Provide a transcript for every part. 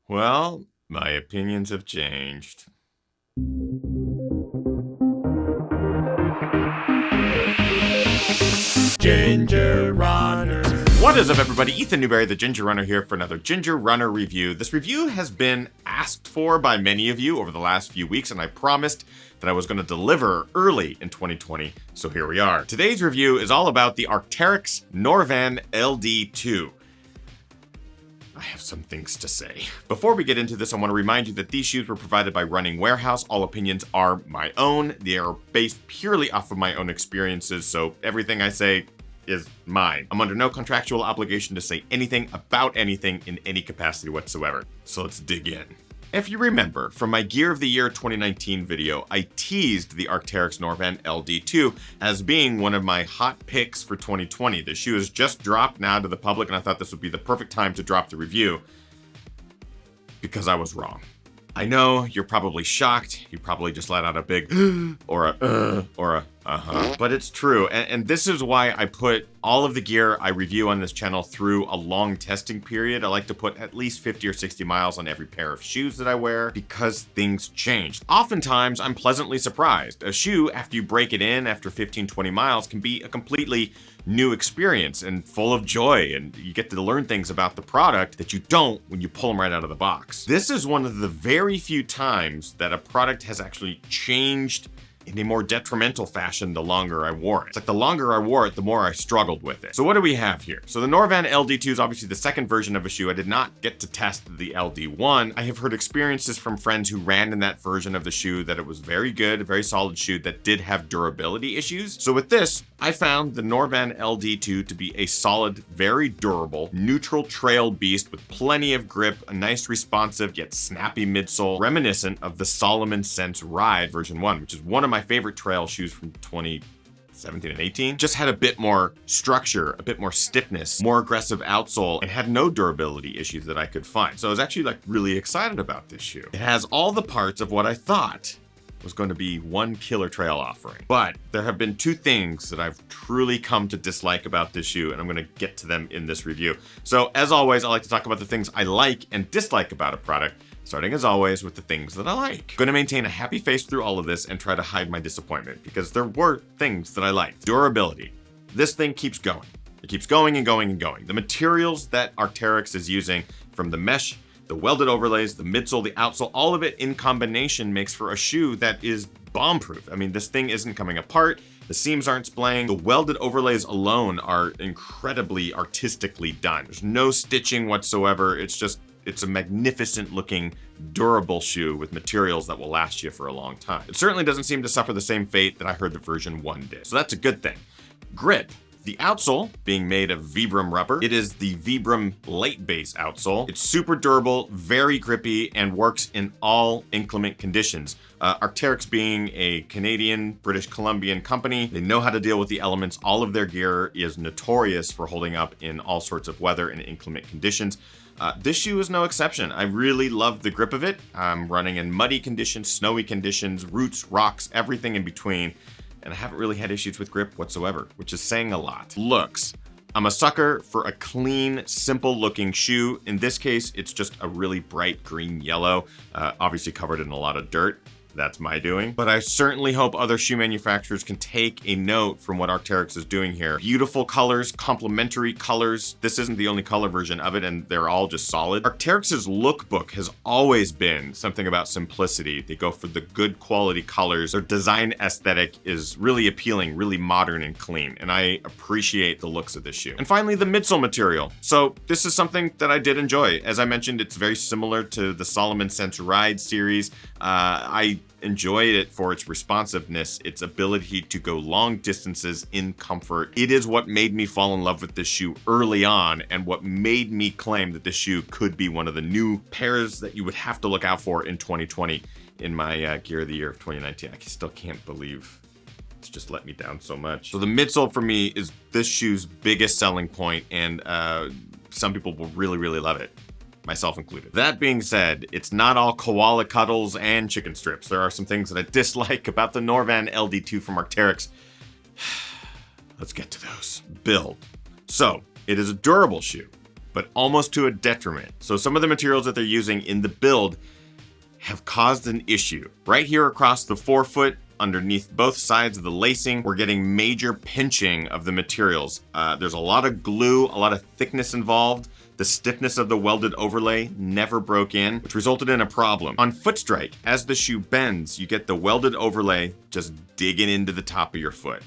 Well, my opinions have changed. Ginger Runner. What is up, everybody? Ethan Newberry, the Ginger Runner, here for another Ginger Runner review. This review has been asked for by many of you over the last few weeks, and I promised that I was going to deliver early in 2020, so here we are. Today's review is all about the Arc'teryx Norvan LD2. I have some things to say. Before we get into this, I want to remind you that these shoes were provided by Running Warehouse. All opinions are my own. They are based purely off of my own experiences, so everything I say is mine. I'm under no contractual obligation to say anything about anything in any capacity whatsoever. So let's dig in. If you remember, from my Gear of the Year 2019 video, I teased the Arc'teryx Norvan LD2 as being one of my hot picks for 2020. The shoe has just dropped now to the public, and I thought this would be the perfect time to drop the review because I was wrong. I know you're probably shocked. You probably just let out a big or a uh-huh. But it's true, and this is why I put all of the gear I review on this channel through a long testing period. I like to put at least 50 or 60 miles on every pair of shoes that I wear because things change. Oftentimes, I'm pleasantly surprised. A shoe, after you break it in after 15, 20 miles, can be a completely new experience and full of joy, and you get to learn things about the product that you don't when you pull them right out of the box. This is one of the very few times that a product has actually changed in a more detrimental fashion the longer I wore it. It's like the longer I wore it, the more I struggled with it. So what do we have here? So the Norvan LD2 is obviously the second version of a shoe. I did not get to test the LD1. I have heard experiences from friends who ran in that version of the shoe that it was very good, a very solid shoe that did have durability issues. So with this, I found the Norvan LD2 to be a solid, very durable, neutral trail beast with plenty of grip, a nice responsive yet snappy midsole, reminiscent of the Salomon Sense Ride version 1, which is one of my favorite trail shoes from 2017 and 18. Just had a bit more structure, a bit more stiffness, more aggressive outsole, and had no durability issues that I could find. So I was actually really excited about this shoe. It has all the parts of what I thought was going to be one killer trail offering. But there have been two things that I've truly come to dislike about this shoe, and I'm going to get to them in this review. So as always, I like to talk about the things I like and dislike about a product, starting as always with the things that I like. I'm going to maintain a happy face through all of this and try to hide my disappointment because there were things that I liked. Durability. This thing keeps going. It keeps going and going and going. The materials that Arc'teryx is using, from the mesh, the welded overlays, the midsole, the outsole, all of it in combination makes for a shoe that is bomb-proof. I mean, this thing isn't coming apart. The seams aren't splaying. The welded overlays alone are incredibly artistically done. There's no stitching whatsoever. It's a magnificent looking, durable shoe with materials that will last you for a long time. It certainly doesn't seem to suffer the same fate that I heard the version 1 did. So that's a good thing. Grip. The outsole being made of Vibram rubber. It is the Vibram light base outsole. It's super durable, very grippy, and works in all inclement conditions. Arc'teryx being a Canadian, British Columbian company, they know how to deal with the elements. All of their gear is notorious for holding up in all sorts of weather and inclement conditions. This shoe is no exception. I really love the grip of it. I'm running in muddy conditions, snowy conditions, roots, rocks, everything in between. And I haven't really had issues with grip whatsoever, which is saying a lot. Looks. I'm a sucker for a clean, simple looking shoe. In this case, it's just a really bright green yellow, obviously covered in a lot of dirt. That's my doing. But I certainly hope other shoe manufacturers can take a note from what Arc'teryx is doing here. Beautiful colors, complementary colors. This isn't the only color version of it, and they're all just solid. Arc'teryx's lookbook has always been something about simplicity. They go for the good quality colors. Their design aesthetic is really appealing, really modern and clean, and I appreciate the looks of this shoe. And finally, the midsole material. So this is something that I did enjoy. As I mentioned, it's very similar to the Salomon Sense Ride series. I enjoyed it for its responsiveness, its ability to go long distances in comfort. It is what made me fall in love with this shoe early on, and what made me claim that this shoe could be one of the new pairs that you would have to look out for in 2020 in my Gear of the Year of 2019. I still can't believe it's just let me down so much. So the midsole for me is this shoe's biggest selling point, and some people will really, really love it, myself included. That being said, it's not all koala cuddles and chicken strips. There are some things that I dislike about the Norvan LD2 from Arc'teryx. Let's get to those. Build. So, it is a durable shoe, but almost to a detriment. So some of the materials that they're using in the build have caused an issue. Right here across the forefoot, underneath both sides of the lacing, we're getting major pinching of the materials. There's a lot of glue, a lot of thickness involved. The stiffness of the welded overlay never broke in, which resulted in a problem. On foot strike, as the shoe bends, you get the welded overlay just digging into the top of your foot.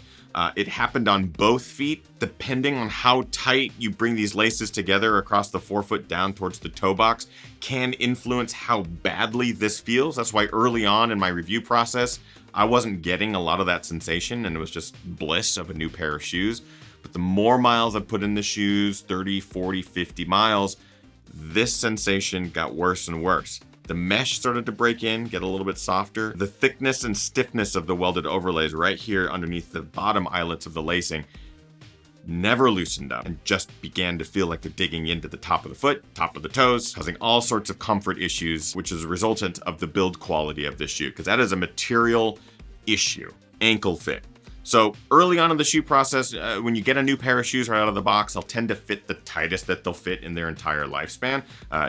It happened on both feet. Depending on how tight you bring these laces together across the forefoot down towards the toe box can influence how badly this feels. That's why early on in my review process, I wasn't getting a lot of that sensation, and it was just bliss of a new pair of shoes. But the more miles I put in the shoes, 30, 40, 50 miles, this sensation got worse and worse. The mesh started to break in, get a little bit softer. The thickness and stiffness of the welded overlays right here underneath the bottom eyelets of the lacing never loosened up and just began to feel like they're digging into the top of the foot, top of the toes, causing all sorts of comfort issues, which is a resultant of the build quality of this shoe, because that is a material issue. Ankle fit. So early on in the shoe process, when you get a new pair of shoes right out of the box, they'll tend to fit the tightest that they'll fit in their entire lifespan.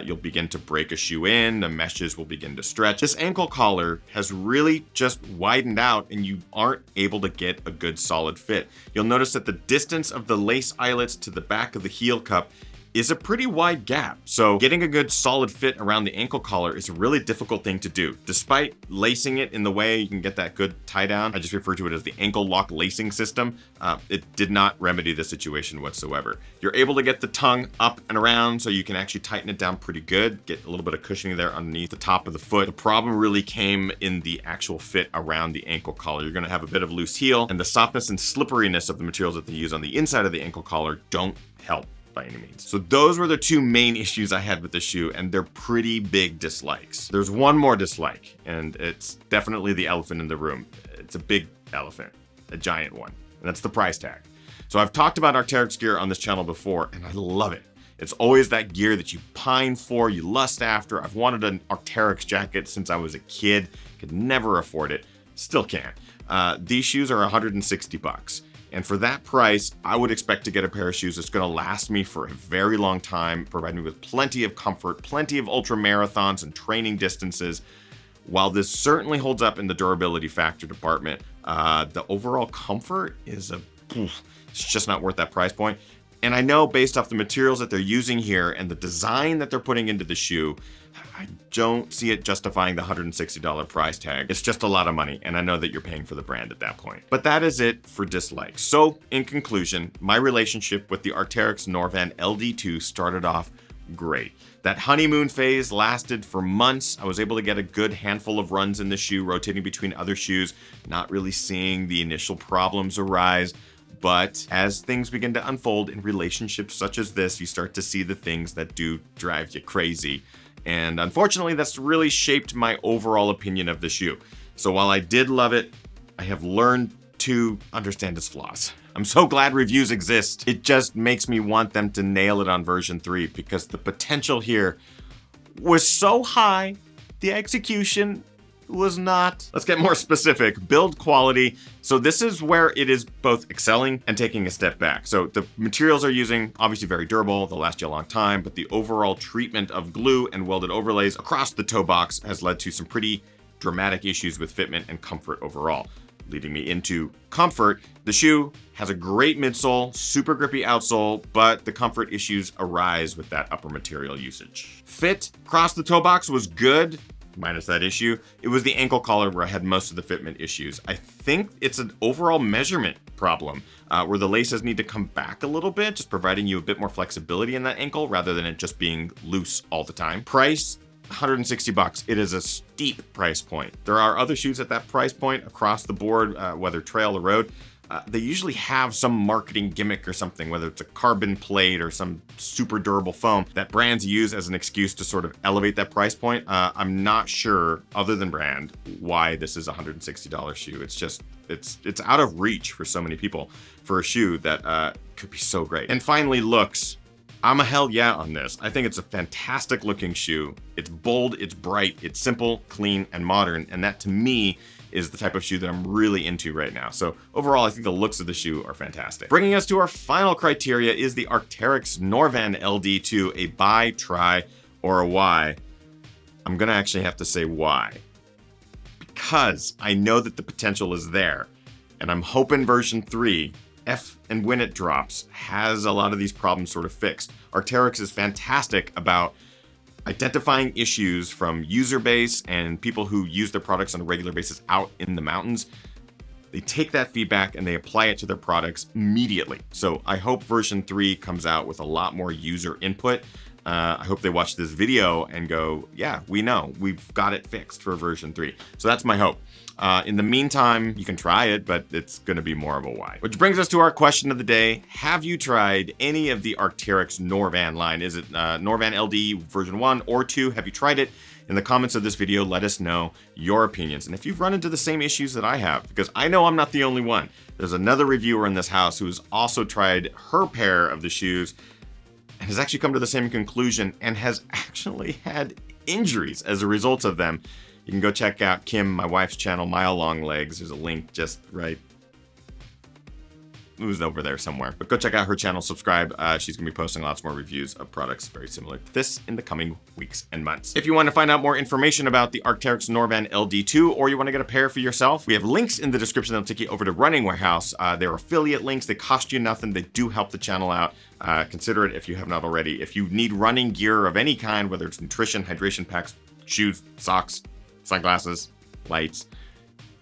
You'll begin to break a shoe in, the meshes will begin to stretch. This ankle collar has really just widened out and you aren't able to get a good solid fit. You'll notice that the distance of the lace eyelets to the back of the heel cup is a pretty wide gap. So getting a good solid fit around the ankle collar is a really difficult thing to do. Despite lacing it in the way you can get that good tie down, I just refer to it as the ankle lock lacing system. It did not remedy the situation whatsoever. You're able to get the tongue up and around so you can actually tighten it down pretty good, get a little bit of cushioning there underneath the top of the foot. The problem really came in the actual fit around the ankle collar. You're gonna have a bit of loose heel, and the softness and slipperiness of the materials that they use on the inside of the ankle collar don't help by any means. So those were the two main issues I had with the shoe, and they're pretty big dislikes. There's one more dislike, and it's definitely the elephant in the room. It's a big elephant, a giant one, and that's the price tag. So I've talked about Arc'teryx gear on this channel before, and I love it. It's always that gear that you pine for, you lust after. I've wanted an Arc'teryx jacket since I was a kid, could never afford it, still can't. These shoes are 160 bucks. And for that price, I would expect to get a pair of shoes that's going to last me for a very long time, provide me with plenty of comfort, plenty of ultra marathons and training distances. While this certainly holds up in the durability factor department, the overall comfort is it's just not worth that price point. And I know based off the materials that they're using here and the design that they're putting into the shoe, I don't see it justifying the $160 price tag. It's just a lot of money, and I know that you're paying for the brand at that point. But that is it for dislikes. So, in conclusion, my relationship with the Arc'teryx Norvan LD2 started off great. That honeymoon phase lasted for months. I was able to get a good handful of runs in the shoe, rotating between other shoes, not really seeing the initial problems arise. But as things begin to unfold in relationships such as this, you start to see the things that do drive you crazy. And unfortunately, that's really shaped my overall opinion of the shoe. So while I did love it, I have learned to understand its flaws. I'm so glad reviews exist. It just makes me want them to nail it on version 3 because the potential here was so high, the execution was not. Let's get more specific. Build quality. So this is where it is both excelling and taking a step back. So the materials are using, obviously very durable, they'll last you a long time, but the overall treatment of glue and welded overlays across the toe box has led to some pretty dramatic issues with fitment and comfort overall. Leading me into comfort, the shoe has a great midsole, super grippy outsole, but the comfort issues arise with that upper material usage. Fit across the toe box was good, minus that issue. It was the ankle collar where I had most of the fitment issues. I think it's an overall measurement problem where the laces need to come back a little bit, just providing you a bit more flexibility in that ankle rather than it just being loose all the time. Price, 160 bucks. It is a steep price point. There are other shoes at that price point across the board, whether trail or road. They usually have some marketing gimmick or something, whether it's a carbon plate or some super durable foam that brands use as an excuse to sort of elevate that price point. I'm not sure, other than brand, why this is a $160 shoe. It's just, it's out of reach for so many people for a shoe that could be so great. And finally, looks. I'm a hell yeah on this. I think it's a fantastic looking shoe. It's bold, it's bright, it's simple, clean, and modern. And that to me is the type of shoe that I'm really into right now. So overall, I think the looks of the shoe are fantastic. Bringing us to our final criteria is the Arc'teryx Norvan LD2, a buy, try, or a why. I'm gonna actually have to say why. Because I know that the potential is there, and I'm hoping version 3, and when it drops, has a lot of these problems sort of fixed. Arc'teryx is fantastic about identifying issues from user base and people who use their products on a regular basis out in the mountains. They take that feedback and they apply it to their products immediately. So I hope version 3 comes out with a lot more user input. I hope they watch this video and go, yeah, we know, we've got it fixed for version 3. So that's my hope. In the meantime, you can try it, but it's going to be more of a why. Which brings us to our question of the day. Have you tried any of the Arc'teryx Norvan line? Is it Norvan LD version 1 or 2? Have you tried it? In the comments of this video, let us know your opinions. And if you've run into the same issues that I have, because I know I'm not the only one. There's another reviewer in this house who has also tried her pair of the shoes and has actually come to the same conclusion and has actually had injuries as a result of them. You can go check out Kim, my wife's channel, Mile Long Legs. There's a link just right. It was over there somewhere. But go check out her channel, subscribe. She's going to be posting lots more reviews of products very similar to this in the coming weeks and months. If you want to find out more information about the Arc'teryx Norvan LD2 or you want to get a pair for yourself, we have links in the description that'll take you over to Running Warehouse. They're affiliate links. They cost you nothing. They do help the channel out. Consider it if you have not already. If you need running gear of any kind, whether it's nutrition, hydration packs, shoes, socks, sunglasses, lights,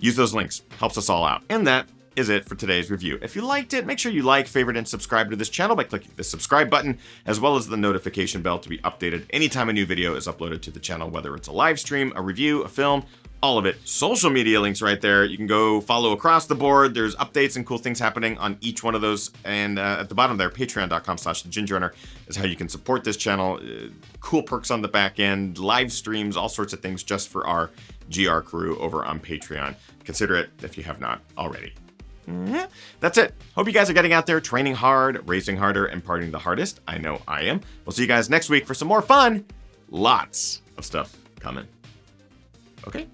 use those links. Helps us all out. And that is it for today's review. If you liked it, make sure you like, favorite, and subscribe to this channel by clicking the subscribe button, as well as the notification bell to be updated anytime a new video is uploaded to the channel, whether it's a live stream, a review, a film, all of it. Social media links right there. You can go follow across the board. There's updates and cool things happening on each one of those. And at the bottom there, patreon.com/thegingerrunner is how you can support this channel. Cool perks on the back end, live streams, all sorts of things just for our GR crew over on Patreon. Consider it if you have not already. That's it. Hope you guys are getting out there, training hard, racing harder, and partying the hardest. I know I am. We'll see you guys next week for some more fun. Lots of stuff coming. Okay?